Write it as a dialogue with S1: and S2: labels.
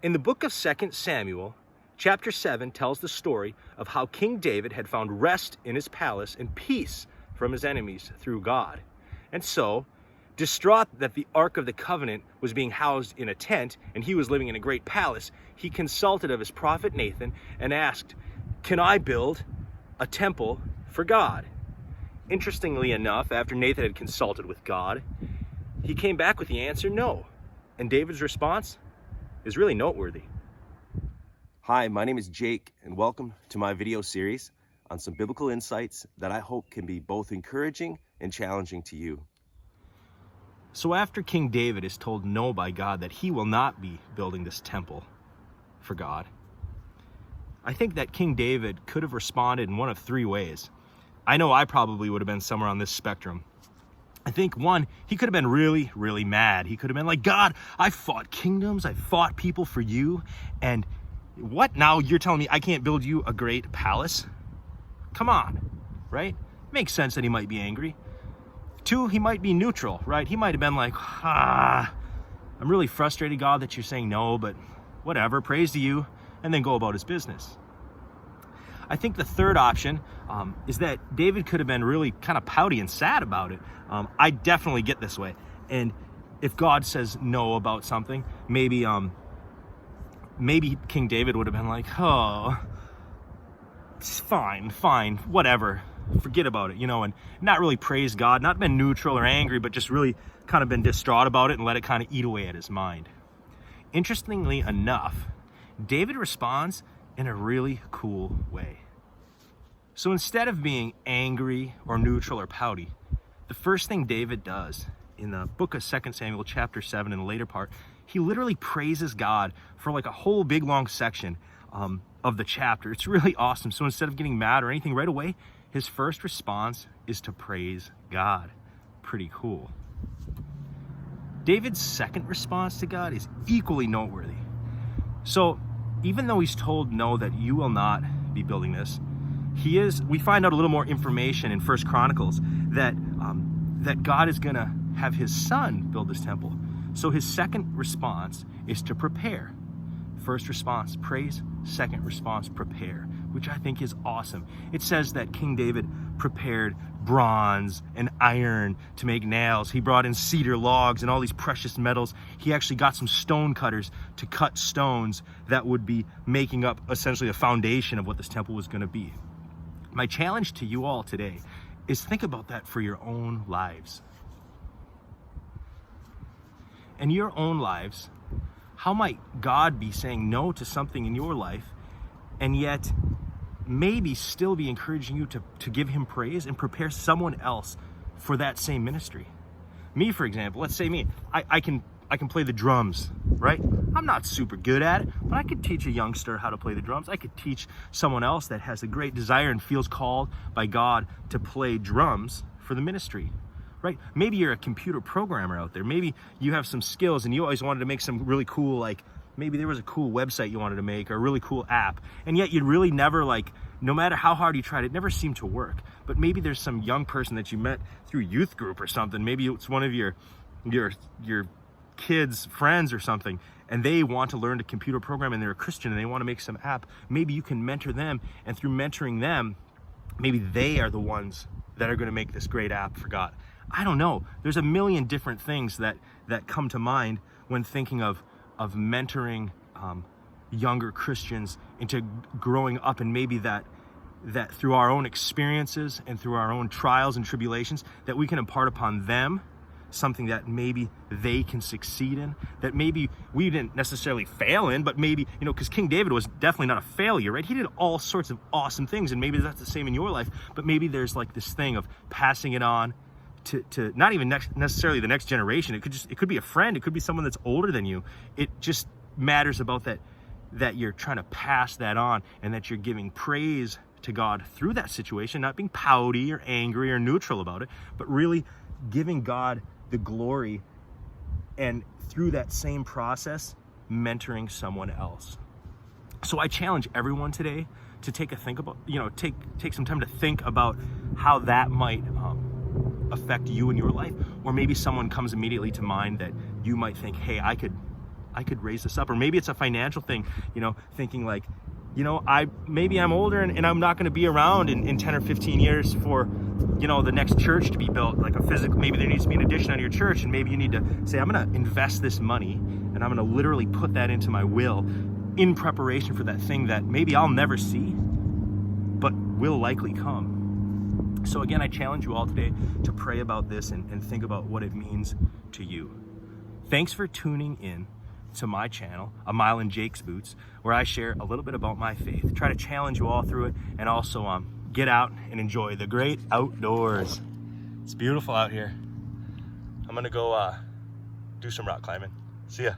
S1: In the book of 2 Samuel, chapter 7 tells the story of how King David had found rest in his palace and peace from his enemies through God. And so, distraught that the Ark of the Covenant was being housed in a tent and he was living in a great palace, he consulted of his prophet Nathan and asked, "Can I build a temple for God?" Interestingly enough, after Nathan had consulted with God, he came back with the answer no. And David's response is really noteworthy.
S2: Hi, my name is Jake, and welcome to my video series on some biblical insights that I hope can be both encouraging and challenging to you.
S1: So after King David is told no by God that he will not be building this temple for God, I think that King David could have responded in one of three ways. I know I probably would have been somewhere on this spectrum. I think one, he could have been really, really mad. He could have been like, "God, I fought kingdoms, I fought people for you, and what now you're telling me I can't build you a great palace?" Come on, right? Makes sense that he might be angry. Two, he might be neutral, right? He might have been like, I'm really frustrated, God, that you're saying no, but whatever, praise to you, and then go about his business. I think the third option is that David could have been really kind of pouty and sad about it. I definitely get this way. And if God says no about something, maybe King David would have been like, "Oh, it's fine, whatever. Forget about it," and not really praise God, not been neutral or angry, but just really kind of been distraught about it and let it kind of eat away at his mind. Interestingly enough, David responds in a really cool way. So instead of being angry or neutral or pouty, the first thing David does in the book of 2 Samuel chapter 7 in the later part, he literally praises God for like a whole big long section of the chapter. It's really awesome. So instead of getting mad or anything right away, his first response is to praise God. Pretty cool. David's second response to God is equally noteworthy. So even though he's told no, that you will not be building this, we find out a little more information in 1 Chronicles that God is gonna have his son build this temple. So his second response is to prepare. First response, praise. Second response, prepare, which I think is awesome. It says that King David prepared bronze and iron to make nails. He brought in cedar logs and all these precious metals. He actually got some stone cutters to cut stones that would be making up essentially a foundation of what this temple was going to be. My challenge to you all today is think about that for your own lives. In your own lives, how might God be saying no to something in your life and yet maybe still be encouraging you to give him praise and prepare someone else for that same ministry? Me, for example, let's say me, I can play the drums, right? I'm not super good at it, but I could teach a youngster how to play the drums. I could teach someone else that has a great desire and feels called by God to play drums for the ministry, right? Maybe you're a computer programmer out there. Maybe you have some skills and you always wanted to make some really cool, like maybe there was a cool website you wanted to make or a really cool app, and yet you'd really never, no matter how hard you tried, it never seemed to work. But maybe there's some young person that you met through youth group or something. Maybe it's one of your kids' friends or something, and they want to learn to computer program and they're a Christian and they want to make some app. Maybe you can mentor them, and through mentoring them, maybe they are the ones that are going to make this great app for God. I don't know. There's a million different things that come to mind when thinking of mentoring younger Christians into growing up, and maybe that through our own experiences and through our own trials and tribulations, that we can impart upon them something that maybe they can succeed in, that maybe we didn't necessarily fail in, but maybe, because King David was definitely not a failure, right? He did all sorts of awesome things, and maybe that's the same in your life, but maybe there's like this thing of passing it on to not even necessarily the next generation. It could be a friend, it could be someone that's older than you. It just matters about that you're trying to pass that on, and that you're giving praise to God through that situation, not being pouty or angry or neutral about it, but really giving God the glory, and through that same process, mentoring someone else. So I challenge everyone today to take some time to think about how that might affect you in your life, or maybe someone comes immediately to mind that you might think, hey, I could I could raise this up. Or maybe it's a financial thing, you know, thinking like, you know, maybe I'm older and I'm not going to be around in 10 or 15 years for, you know, the next church to be built, like a physical, maybe there needs to be an addition on your church, and maybe you need to say, I'm going to invest this money and I'm going to literally put that into my will in preparation for that thing that maybe I'll never see, but will likely come. So again, I challenge you all today to pray about this and think about what it means to you. Thanks for tuning in to my channel, A Mile in Jake's Boots, where I share a little bit about my faith, try to challenge you all through it, and also get out and enjoy the great outdoors. It's beautiful out here. I'm gonna go do some rock climbing. See ya.